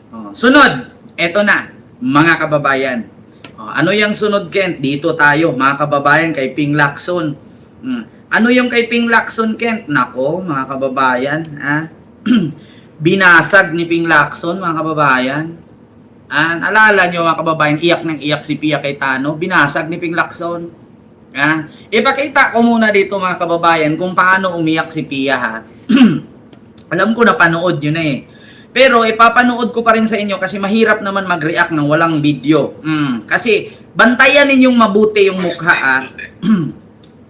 Sunod, eto na, mga kababayan. Ano yung sunod, Kent? Dito tayo, mga kababayan, kay Ping Lacson. Ano yung kay Ping Lacson, Kent? Nako, mga kababayan, binasag ni Ping Lacson, mga kababayan. Alala nyo, mga kababayan, iyak ng iyak si Pia Cayetano, binasag ni Ping Lacson. Ipakita ko muna dito, mga kababayan, kung paano umiyak si Pia, ha. Alam ko na panood yun na eh. Pero ipapanood ko pa rin sa inyo kasi mahirap naman mag-react ng walang video. Kasi bantayan ninyong mabuti yung mukha.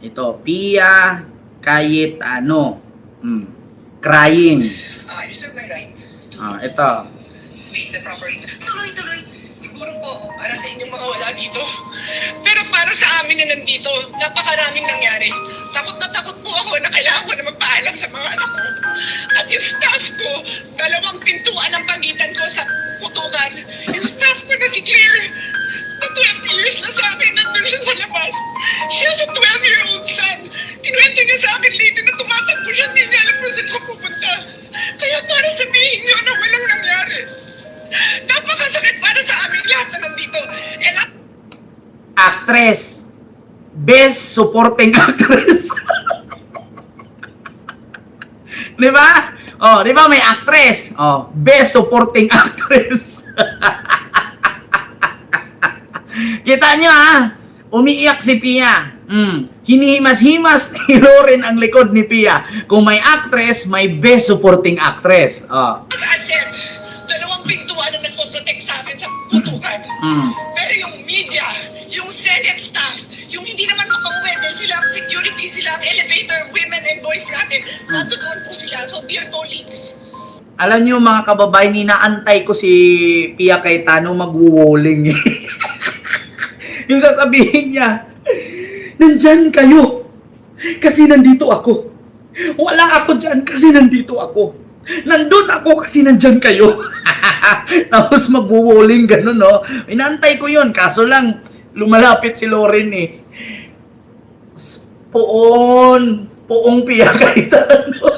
Ito, Pia Cayetano. Crying. You serve my right. Ito. Make the proper rate. Tuloy-tuloy. Siguro po, para sa inyong mga wala dito. Pero para sa amin na nandito, napakaraming nangyari. Takot na takot po ako na kailangan ko na magpaalam sa mga anak ko. At yung staff ko, 2 pintuan ang pagitan ko sa putukan. Yung staff ko na si Claire, na 12 years na sa akin, nandun siya sa labas. She has a 12-year-old son. Kinuwento niya sa akin later na tumatakbo siya, hindi niya alam kung saan siya pupunta. Kaya para sabihin niyo na walang nangyari. Napakasakit para sa amin lahat na nandito. And Actress. Best supporting actress. Di ba? Di ba may actress? Best supporting actress. Kita nyo umiiyak si Pia. Hinihimas-himas ni Loren ang likod ni Pia. Kung may actress, may best supporting actress. as I said, 2 pintuan ang nagpo-protect sa akin sa putukan. Pero yung media, yung Senate staff, yung hindi naman makauwi dahil sila ang security, sila ang elevator, women and boys natin, nandoon po sila. So dear colleagues, Alam niyo mga kababayan, inaantay ko si Pia Cayetano mag-walling. Yung sasabihin niya, nandyan kayo kasi nandito ako. Wala ako dyan kasi nandito ako. Nandun ako kasi nandyan kayo. Tapos mag-walling ganun, no? Inaantay ko yun, kaso lang lumalapit si Loren eh. Poong Pia Cayetano.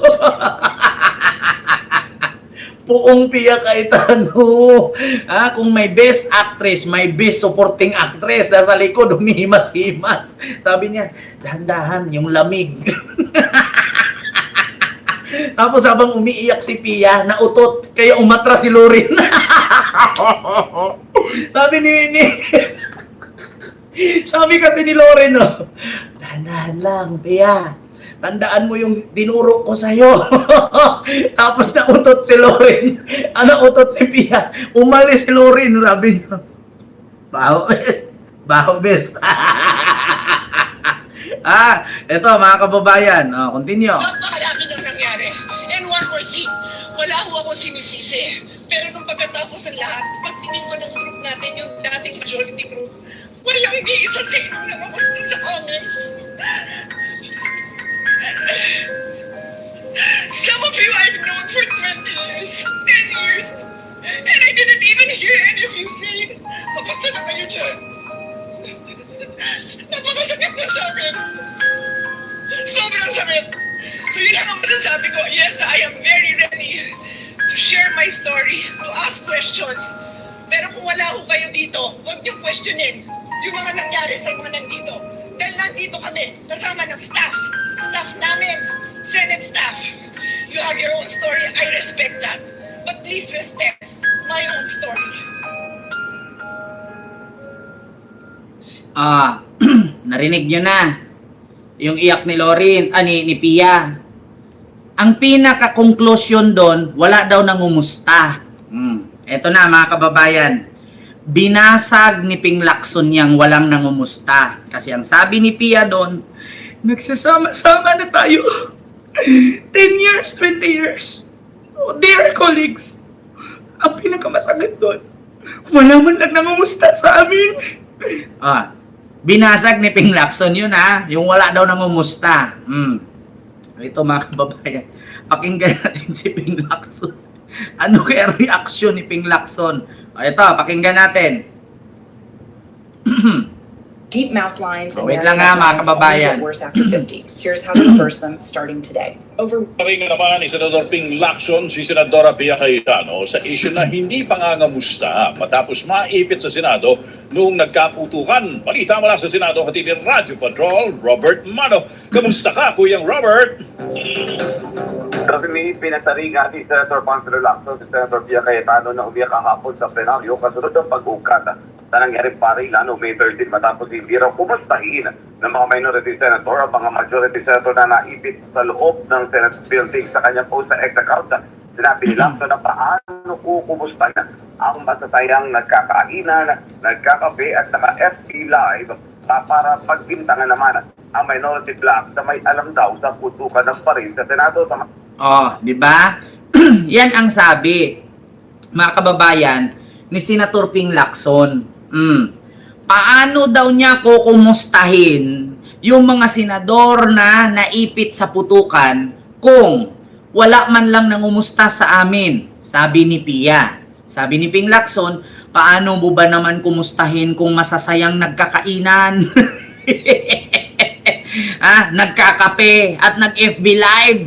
Poong Pia Cayetano. Kung may best actress, may best supporting actress, nasa likod, humihimas-himas. Sabi niya, dahan-dahan, yung lamig. Tapos habang umiiyak si Pia, nautot, kaya umatras si Loren. Sabi sabi kasi ni Loren, dahan-dahan lang, Pia. Tandaan mo yung dinuro ko sa'yo. Tapos nautot si Loren. Nautot si Pia. Umalis si Loren. Sabi niya, baho bes. Baho bes. Ito mga kababayan. Continue. napakarami nang nangyari. And one more thing, wala ho ako sinisisi. Pero nung pagkatapos ng lahat, pagtingin ko ng group natin, yung dating majority group, walang ni isa sa inyo na namusta sa amin. Some of you I've known for 20 years, 10 years, and I didn't even hear any of you say, kamusta na kayo dyan? Napakasakit na sa akin. Sobrang sakit. So yun lang ang masasabi ko. Yes, I am very ready to share my story, to ask questions. Pero kung wala ho kayo dito, huwag niyong questionin yung mga nangyari sa mga nandito. Dahil nandito kami, kasama ng staff namin, Senate staff. You have your own story, I respect that. But please respect my own story. Narinig nyo na yung iyak ni Loren, ni Pia. Ang pinaka-conclusion doon, wala daw nangumusta. Eto na mga kababayan, binasag ni Ping Lacson yang walang nangumusta. Kasi ang sabi ni Pia doon, nagsasama-sama na tayo. 10 years, 20 years. Dear colleagues, ang pinakamasakit doon, wala man lang nangumusta sa amin. Binasag ni Ping Lacson yun yung wala daw nangumusta. Ito mga kababayan, pakinggan natin si Ping Lacson. Ano kaya reaction ni Ping Lacson? Ito, pakinggan natin. deep mouth lines and Wait narrow lang nga, mouth mga lines only kababayan. get worse after 50. Here's how to reverse them starting today. Ring naman ni Senador Ping Lacson si Senadora Pia Cayetano sa issue na hindi pangangamusta matapos maipit sa Senado noong nagkaputukan. Balita mula sa Senado, hatid ng Radyo Patrol, Robert Mano. Kamusta ka, Kuyang Robert? Kasi may pinatari nga si Senator Panfilo Lacson si Senator Pia Cayetano na umiyak kahapon sa plenaryo kasunod ng pag-ungkat na nangyaring parilan noong May 13 matapos hindi raw kumustahin ng mga minority senator ang mga majority senator na naipit sa loob ng Senate building sa kanyang post sa Ex account. Sinabi ni Lacson na paano kukumustahin ang masasayang nagkakainan, nagkakape at naka-FB Live para pagbintangan naman ang minority bloc na may alam daw sa putukan ng parin sa Senado. Oh, di ba? Yan ang sabi, mga kababayan, ni Senator Ping Lacson. Paano daw niya kukumustahin yung mga senador na naipit sa putukan kung wala man lang nangumusta sa amin? Sabi ni Pia. Sabi ni Ping Lacson, paano mo ba naman kumustahin kung masasayang nagkakainan? Nagkakape at nag-FB Live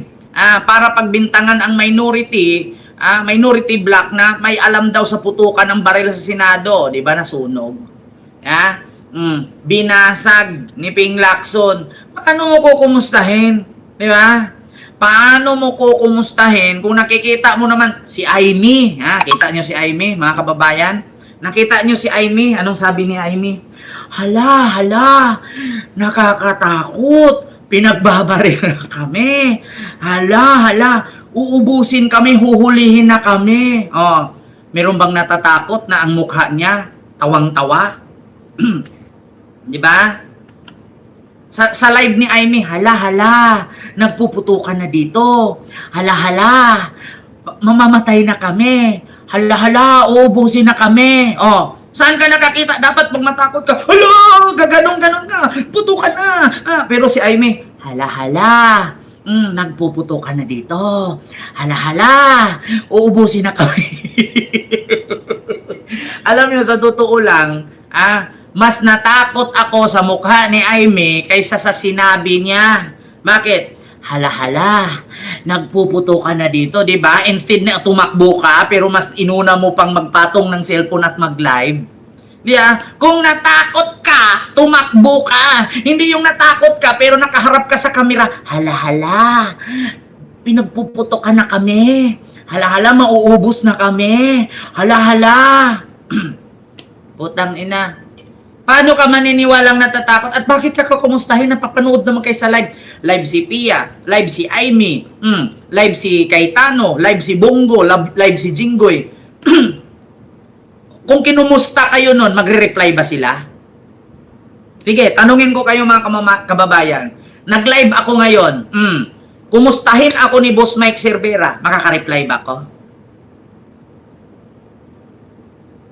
para pagbintangan ang minority bloc na may alam daw sa putukan ng baril sa Senado, 'di ba, nasunog. Binasag ni Ping Lacson. Paano mo kukumustahin? 'Di ba? Paano mo kukumustahin kung nakikita mo naman si Amy, kita niyo si Amy, mga kababayan? Nakita niyo si Amy, anong sabi ni Amy? Hala, nakakatakot. Pinagbabaril na kami. Hala, uubusin kami, huhulihin na kami. Oh, meron bang natatakot na ang mukha niya tawang-tawa? 'Di ba? Sa live ni Amy, hala, nagpuputukan na dito. Hala, mamamatay na kami. Hala, uubusin na kami. Oh, saan ka nakakita? Dapat pag matakot ka, hala, gaganong ka, putukan na. Pero si Amy, hala, nagpuputukan na dito. Hala, uubusin na kami. Alam niyo, sa totoo lang, mas natakot ako sa mukha ni Amy kaysa sa sinabi niya. Bakit? Hala, nagpuputukan na dito, di ba? Instead na tumakbo ka, pero mas inuna mo pang magpatong ng cellphone at mag-live. Di ba? Kung natakot ka, tumakbo ka. Hindi yung natakot ka, pero nakaharap ka sa kamera. Hala, pinagpuputukan na kami. Hala, mauubos na kami. Hala. Putang ina. Paano ka maniniwalang natatakot? At bakit ka kukumustahin? Napapanood naman kayo sa live. Live si Pia, live si Amy, live si Cayetano, live si Bongo, live si Jinggoy. Kung kinumusta kayo nun, magre-reply ba sila? Sige, tanungin ko kayo mga kababayan. Nag-live ako ngayon. Kumustahin ako ni Boss Mike Cervera. Makaka-reply ba ako?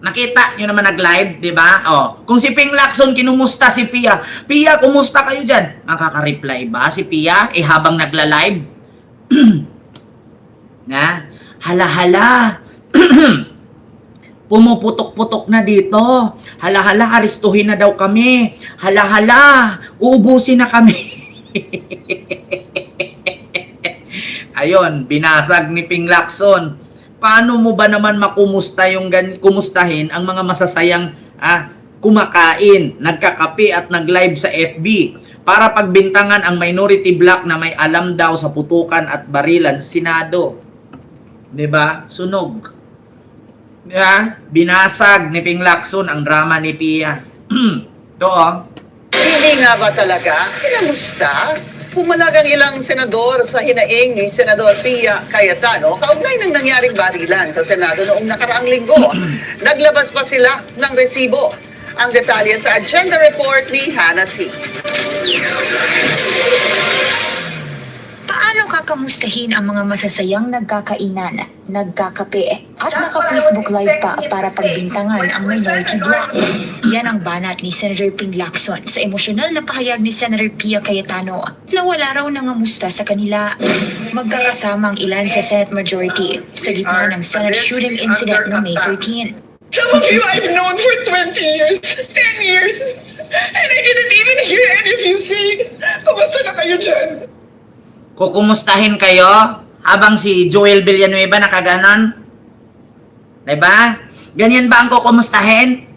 Nakita nyo naman nag-live, di ba? Oh, kung si Ping Lacson kinumusta si Pia, Pia, kumusta kayo dyan? Makaka-reply ba si Pia habang nagla-live? Hala. Pumuputok-putok na dito. Hala, aristuhin na daw kami. Hala, uubusin na kami. Ayon, binasag ni Ping Lacson. Paano mo ba naman kumustahin ang mga masasayang kumakain, nagkakape at nag-live sa FB para pagbintangan ang minority bloc na may alam daw sa putukan at barilan sa Senado? 'Di ba? Sunog. Binasag ni Ping Lacson ang drama ni Pia. Ito Hindi nga ba talaga kinamusta? Pumalagang ilang senador sa hinaing ni Senador Pia Cayetano kaugnay ng nangyaring barilan sa Senado noong nakaraang linggo. Naglabas pa sila ng resibo. Ang detalye sa agenda report ni Hannah T. Paano kakamustahin ang mga masasayang nagkakainan, nagkakape, at naka-Facebook Live pa para pagbintangan ang minority bloc? Yan ang banat ni Senator Ping Lacson sa emosyonal na pahayag ni Senator Pia Cayetano na wala raw nangamusta sa kanila. Magkakasama ang ilan sa Senate Majority sa gitna ng Senate shooting incident noong May 13. Some of you I've known for 20 years, 10 years. And I didn't even hear any of you saying, kamusta na kayo dyan? Kukumustahin kayo habang si Joel Villanueva nakaganon? Diba? Ganyan ba ang kukumustahin?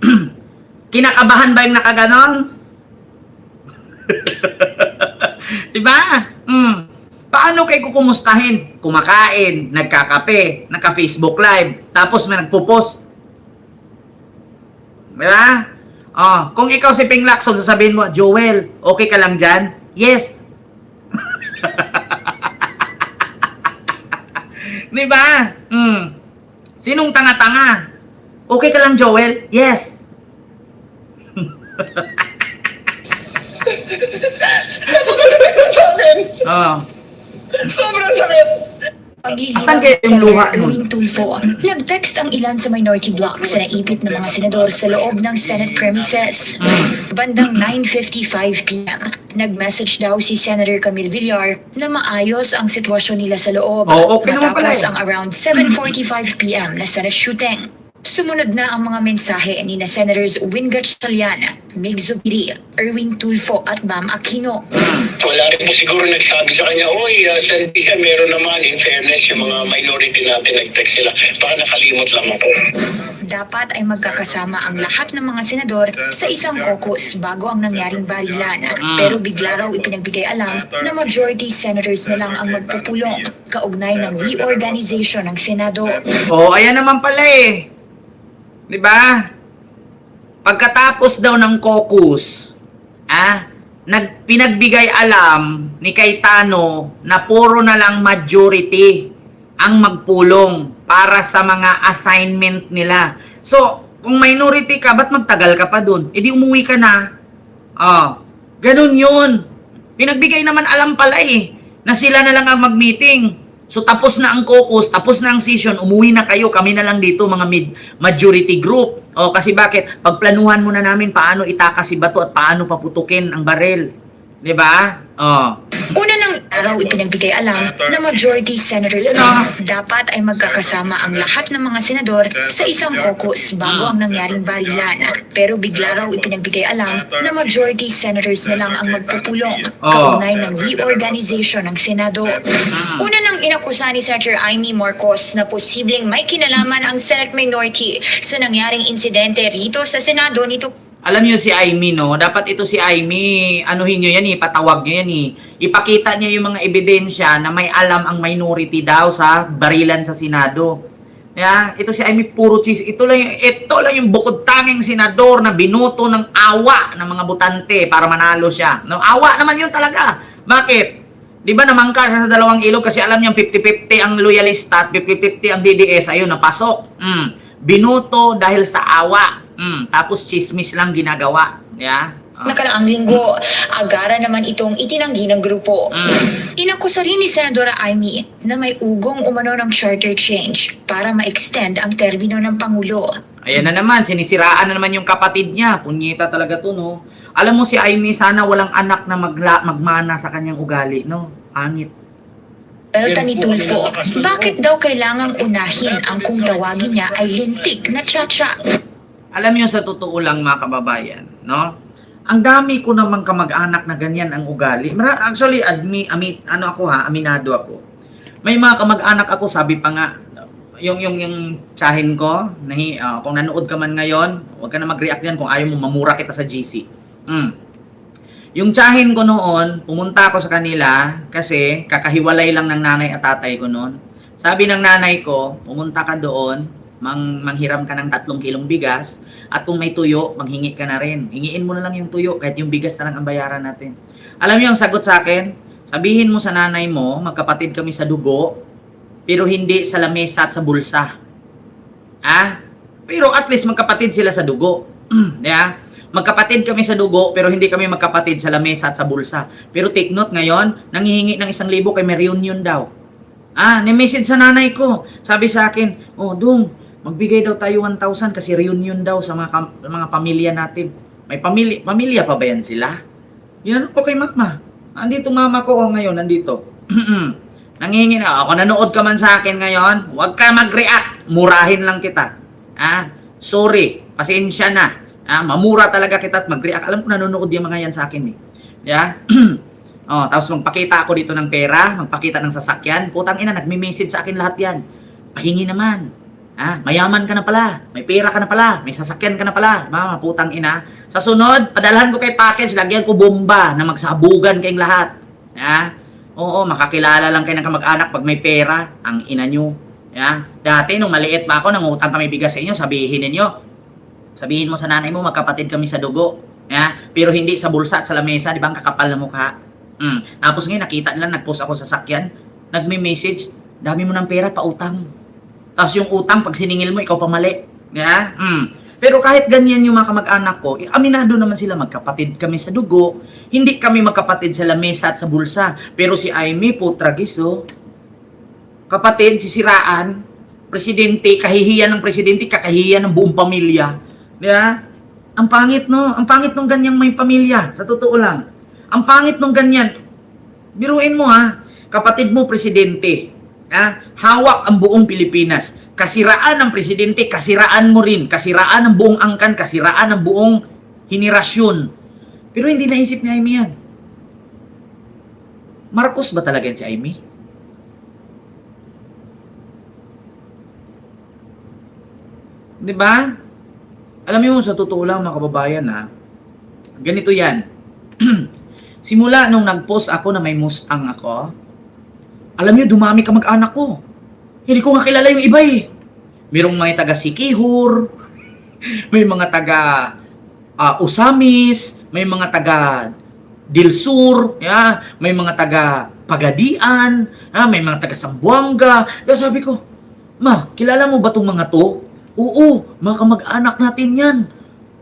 Kinakabahan ba yung nakaganon? Diba? Paano kayo kukumustahin? Kumakain, nagkakape, naka-Facebook Live, tapos may nagpo-post. Diba? Oh, kung ikaw si Ping Lacson, sasabihin mo, Joel, okay ka lang dyan? Yes. Diba? Sinong tanga-tanga? Okay ka lang, Joel? Yes. Napakasakit sa akin. Oh. Sobrang sakit. Asan Paghihirap kaya yung Senator luha nun? Erwin Tulfo, nag-text ang ilan sa minority blocks na naipit ng mga senador sa loob ng Senate premises. Bandang 9:55 p.m., nag-message daw si Senator Camille Villar na maayos ang sitwasyon nila sa loob. Oh, okay naman pala matapos eh. ang around 7:45 p.m. na Senate shooting. Sumunod na ang mga mensahe ni na Senators Win Gatchalian, Mig Zubiri, Erwin Tulfo at Bam Aquino. Wala rin po siguro nagsabi sa kanya, oy, Sen. Pia, meron naman, in fairness, yung mga minority natin nag-text sila. Baka nakalimot lang ako. Dapat ay magkakasama ang lahat ng mga senador sa isang caucus bago ang nangyaring barilan. Pero bigla raw ipinagbigay alam na majority senators na lang ang magpupulong kaugnay ng reorganization ng Senado. Oh, ayan naman pala eh. 'Di ba? Pagkatapos daw ng caucus, pinagbigay alam ni Cayetano na puro na lang majority ang magpulong para sa mga assignment nila. So, kung minority ka, ba't magtagal ka pa dun? E di umuwi ka na. Ganun yun. Pinagbigay naman alam pala eh, na sila na lang ang mag-meeting. So, tapos na ang caucus, tapos na ang session, umuwi na kayo, kami na lang dito, mga majority group. Kasi bakit? Pagplanuhan muna namin paano itakas si bato at paano paputukin ang barel. 'Di ba? Una ng araw ipinagbigay alam na majority senator dapat ay magkakasama ang lahat ng mga senador sa isang caucus bago ang nangyaring barilan. Pero bigla raw ipinagbigay alam na majority senators na lang ang magpupulong kaugnay ng reorganization ng Senado. Una nang inakusa ni Senator Amy Marcos na posibleng may kinalaman ang Senate minority sa nangyaring insidente rito sa Senado nito. Alam niyo si Amy, no? Dapat ito si Amy, anuhin niyo yan, patawag niyo yan, ipakita niya yung mga ebidensya na may alam ang minority daw sa barilan sa Senado. Ito si Amy, puro cheese. Ito lang yung bukod tanging senador na binuto ng awa ng mga butante para manalo siya. No, awa naman yun talaga. Bakit? Di ba namangka siya sa dalawang ilog kasi alam niyang 50-50 ang loyalista at 50-50 ang DDS. Ayun, napasok. Binuto dahil sa awa. Tapos chismis lang ginagawa. Nakaraang linggo, agara naman itong itinanggi ng grupo. Inakusa rin ni Senadora Amy na may ugong umano ng charter change para ma-extend ang termino ng Pangulo. Ayan na naman, sinisiraan na naman yung kapatid niya. Punyeta talaga to, no? Alam mo si Amy, sana walang anak na magmana sa kanyang ugali, no? Pangit. Belta ni Tulfo, bakit daw kailangang unahin ang kung tawagin niya ay lintik na tsa-tsa? Alam niyo sa totoo lang mga kababayan, no? Ang dami ko namang kamag-anak na ganyan ang ugali. Actually, aminado ako. May mga kamag-anak ako, sabi pa nga, yung tsahin ko, kung nanood ka man ngayon, huwag ka na mag-react yan kung ayaw mo mamura kita sa GC. Yung tsahin ko noon, pumunta ako sa kanila kasi kakahiwalay lang ng nanay at tatay ko noon. Sabi ng nanay ko, pumunta ka doon, manghiram ka ng 3 kilong bigas at kung may tuyo, manghingi ka na rin. Hingiin mo na lang yung tuyo kahit yung bigas na lang ang bayaran natin. Alam niyo ang sagot sa akin? Sabihin mo sa nanay mo, magkapatid kami sa dugo, pero hindi sa lamesa at sa bulsa. Pero at least magkapatid sila sa dugo. Magkapatid kami sa dugo, pero hindi kami magkapatid sa lamesa at sa bulsa. Pero take note ngayon, nanghihingi ng 1,000 kay may reunion daw. Ni-message sa nanay ko. Sabi sa akin, Dung, magbigay daw tayo 1,000 kasi reunion daw sa mga pamilya natin. May pamilya pa ba yan sila? Yan po kay mama. Andito mama ko ngayon, nandito. Nanghihingi na. Kung nanood ka man sa akin ngayon, huwag ka mag-react. Murahin lang kita. Sorry, pasensya na. Mamura talaga kita at mag-react. Alam ko nanonood yung mga yan sa akin eh. Yeah? Tapos magpakita ako dito ng pera, magpakita ng sasakyan. Putang ina, nagme-message sa akin lahat yan. Pahingi naman. Mayaman ka na pala, may pera ka na pala, may sasakyan ka na pala. Mama, putang ina. Sa sunod, padalhan ko kay package, lagyan ko bomba na magsabugan kayong lahat. Oo, makakilala lang kayo ng kamag-anak pag may pera, ang ina nyo. Dati, nung maliit pa ako, nangutang kami bigas sa inyo, sabihin mo sa nanay mo, magkapatid kami sa dugo. Pero hindi sa bulsa at sa lamesa, di ba ang kakapal na mukha? Tapos ngayon, nakita nila, nag-post ako sa sakyan, nagme-message, dami mo ng pera, pautang. Tapos yung utang, pag siningil mo, ikaw pa mali. Pero kahit ganyan yung mga kamag-anak ko, aminado naman sila, magkapatid kami sa dugo, hindi kami magkapatid sa lamesa at sa bulsa. Pero si Amy, putragis, kapatid, sisiraan, presidente, kahihiyan ng presidente, kakahihiyan ng buong pamilya. Ang pangit, no? Ang pangit nung ganyang may pamilya, sa totoo lang. Ang pangit nung ganyan. Biruin mo, kapatid mo, presidente. Hawak ang buong Pilipinas. Kasiraan ng presidente, kasiraan mo rin. Kasiraan ng buong angkan, kasiraan ng buong henerasyon. Pero hindi naisip ni Amy yan. Marcos ba talaga yan si Amy? Diba? Alam mo, sa totoo lang mga kababayan, ganito yan. Simula nung nag-post ako na may Mustang ako, alam niyo, dumami ka mag-anak ko. Hindi ko nga kilala yung iba eh. Merong mga taga Sikihor, may mga taga Usamis, may mga taga Dilsur, may mga taga Pagadian, may mga taga Sambuanga. Kaya sabi ko, Ma, kilala mo ba itong mga to? Oo, mga kamag-anak natin yan.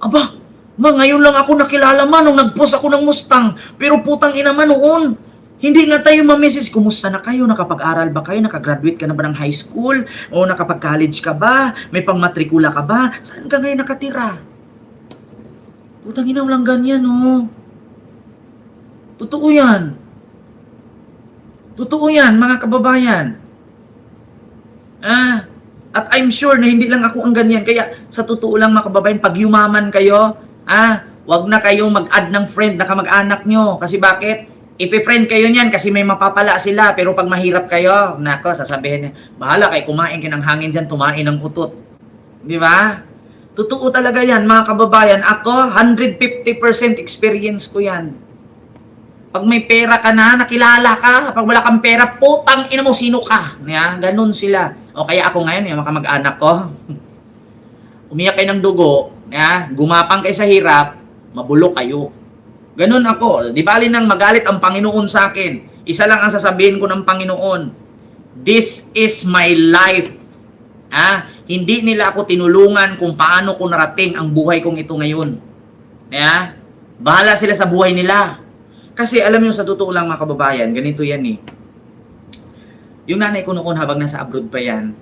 Aba, Ma, ngayon lang ako nakilala nung nag-post ako ng Mustang. Pero putang ina man noon. Hindi nga tayo ma-message, kumusta na kayo? Nakapag-aral ba kayo? Nakagraduate ka na ba ng high school? O nakapag-college ka ba? May pang-matrikula ka ba? Saan ka ngayon nakatira? Putang ina, walang ganyan, Totoo yan. Totoo yan, mga kababayan. At I'm sure na hindi lang ako ang ganyan. Kaya sa totoo lang mga kababayan, pag yumaman kayo, wag na kayong mag-add ng friend na kamag-anak nyo. Kasi bakit? Ipi-friend kayo niyan kasi may mapapala sila. Pero pag mahirap kayo, nako, sasabihin niya, bahala kayo, kumain ka ng hangin dyan, tumain ng utot. Di ba? Totoo talaga yan, mga kababayan. Ako, 150% experience ko yan. Pag may pera ka na, nakilala ka. Pag wala kang pera, putang ina mo, sino ka? Ganun sila. O kaya ako ngayon, yung mga kamag-anak ko, umiyak kayo ng dugo, gumapang kayo sa hirap, mabulok kayo. Ganun ako. Di bali nang magalit ang Panginoon sa akin. Isa lang ang sasabihin ko ng Panginoon. This is my life. Hindi nila ako tinulungan kung paano ko narating ang buhay kong ito ngayon. Bahala sila sa buhay nila. Kasi alam niyo, sa totoo lang mga kababayan, ganito yan eh. Yung nanay ko noon habang nasa abroad pa yan,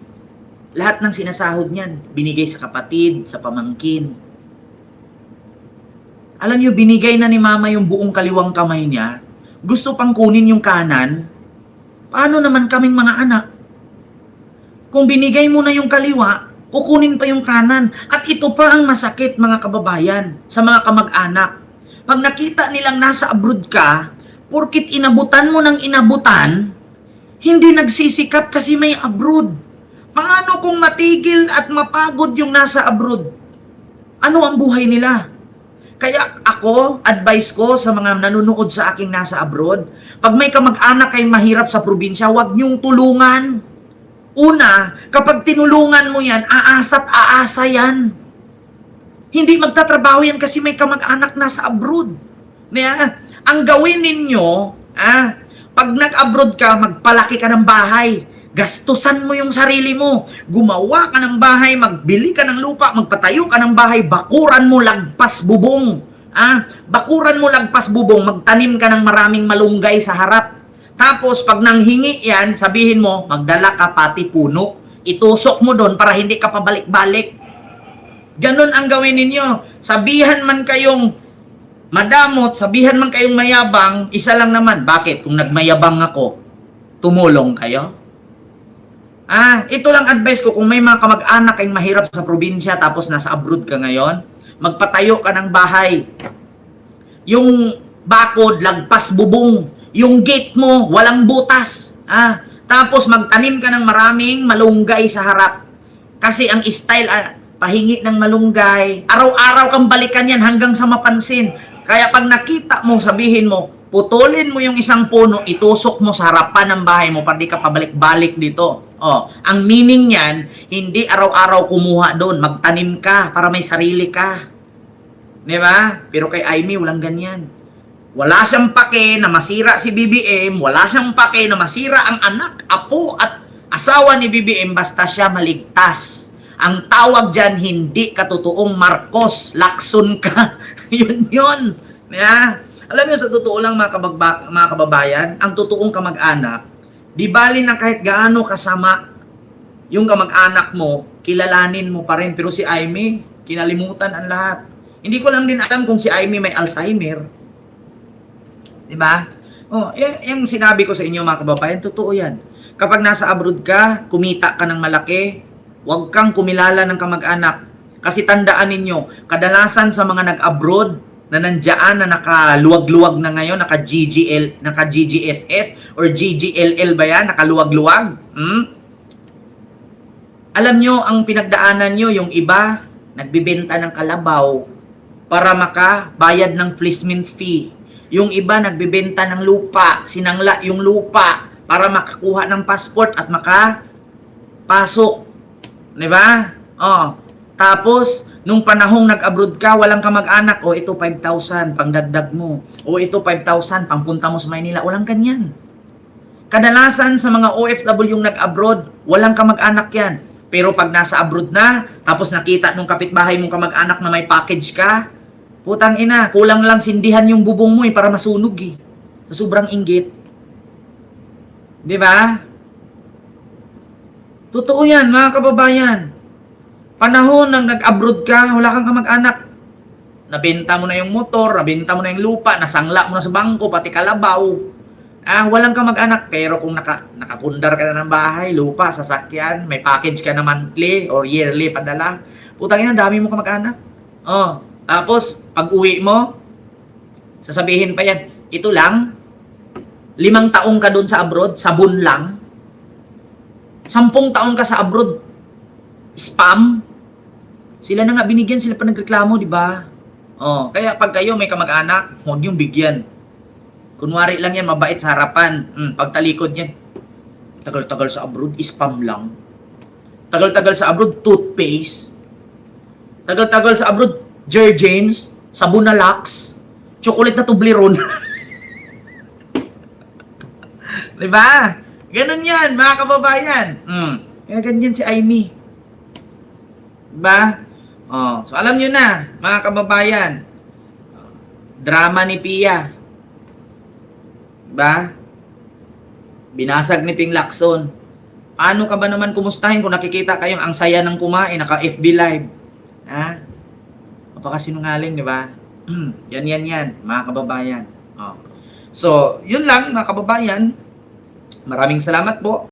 lahat ng sinasahod niyan, binigay sa kapatid, sa pamangkin. Alam niyo, binigay na ni mama yung buong kaliwang kamay niya. Gusto pang kunin yung kanan. Paano naman kaming mga anak? Kung binigay mo na yung kaliwa, kukunin pa yung kanan. At ito pa ang masakit, mga kababayan, sa mga kamag-anak. Pag nakita nilang nasa abroad ka, porkit inabutan mo ng inabutan, hindi nagsisikap kasi may abroad. Paano kung matigil at mapagod yung nasa abroad? Ano ang buhay nila? Kaya ako, advice ko sa mga nanonood sa aking nasa abroad, pag may kamag-anak kayong mahirap sa probinsya, huwag niyong tulungan. Una, kapag tinulungan mo yan, aasa't aasa yan. Hindi magtatrabaho yan kasi may kamag-anak nasa abroad. Ang gawin ninyo, pag nag-abroad ka, magpalaki ka ng bahay. Gastusan mo yung sarili mo. Gumawa ka ng bahay, magbili ka ng lupa, magpatayo ka ng bahay, bakuran mo lagpas bubong. Bakuran mo lagpas bubong, magtanim ka ng maraming malunggay sa harap. Tapos pag nanghingi yan, sabihin mo, magdala ka pati puno. Itusok mo doon para hindi ka pabalik-balik. Ganon ang gawin ninyo. Sabihan man kayong madamot, sabihan man kayong mayabang, isa lang naman. Bakit? Kung nagmayabang ako, tumulong kayo? Ito lang advice ko, kung may mga kamag-anak kayong mahirap sa probinsya tapos nasa abroad ka ngayon, magpatayo ka ng bahay. Yung bakod, lagpas bubong. Yung gate mo, walang butas. Tapos magtanim ka ng maraming malunggay sa harap. Kasi ang style, pahingi ng malunggay. Araw-araw kang balikan yan hanggang sa mapansin. Kaya pag nakita mo, sabihin mo, putulin mo yung isang puno, itusok mo sa harapan ng bahay mo para di ka pabalik-balik dito. Ang meaning niyan, hindi araw-araw kumuha doon. Magtanim ka para may sarili ka. Di ba? Pero kay Aimee, walang ganyan. Wala siyang pake na masira si BBM. Wala siyang pake na masira ang anak, apo at asawa ni BBM basta siya maligtas. Ang tawag dyan, hindi ka totoong Marcos. Lacson ka. yun. Yeah. Alam niyo, sa totoo lang mga kababayan, ang totoong kamag-anak, di bali na kahit gaano kasama yung kamag-anak mo, kilalanin mo pa rin. Pero si Aimee, kinalimutan ang lahat. Hindi ko lang din alam kung si Aimee may Alzheimer. Di ba? Yung sinabi ko sa inyo mga kababayan, totoo yan. Kapag nasa abroad ka, kumita ka ng malaki, huwag kang kumilala ng kamag-anak. Kasi tandaan ninyo, kadalasan sa mga nag-abroad, na nandiyan na nakaluwag-luwag na ngayon, naka-GGSS or GGLL ba yan? Nakaluwag-luwag? Alam nyo, ang pinagdaanan nyo, yung iba, nagbibenta ng kalabaw para makabayad ng placement fee. Yung iba, nagbibenta ng lupa, sinangla yung lupa para makakuha ng passport at makapasok. Diba? Tapos, nung panahong nag-abroad ka, walang kamag-anak, ito 5,000, pangdagdag mo. Ito 5,000, pangpunta mo sa Maynila. Walang ganyan. Kadalasan sa mga OFW yung nag-abroad, walang kamag-anak yan. Pero pag nasa abroad na, tapos nakita nung kapitbahay mong kamag-anak na may package ka, putang ina, kulang lang sindihan yung bubong mo para masunog sa sobrang inggit. Di ba? Totoo yan, mga kababayan. Panahon nang nag-abroad ka, wala kang kamag-anak. Nabenta mo na yung motor, nabenta mo na yung lupa, nasangla mo na sa bangko, pati kalabaw. Walang kamag-anak. Pero kung nakapundar ka na ng bahay, lupa, sasakyan, may package ka na monthly or yearly padala, putang ina, dami mo kamag-anak. Tapos, pag uwi mo, sasabihin pa yan, ito lang, 5 taong ka doon sa abroad, sabon lang. 10 taon ka sa abroad, spam. Sila na nga binigyan, sila pa nagreklamo, di ba? Kaya pag kayo may kamag-anak, huwag niyong bigyan. Kunwari lang yan, mabait sa harapan. Pagtalikod yan, tagal-tagal sa abroad, spam lang. Tagal-tagal sa abroad, toothpaste. Tagal-tagal sa abroad, James, sabon na Lux, chocolate na Toblerone. Di ba? Ganun yan, mga kababayan. Kaya ganyan si Aimee. Diba? So alam nyo na, mga kababayan, drama ni Pia. Diba? Binasag ni Ping Lacson. Paano ka ba naman kumustahin kung nakikita kayong ang saya ng kumain, naka-FB live? Napakasinungaling, di ba? Yan, mga kababayan. So, yun lang, mga kababayan. Maraming salamat po.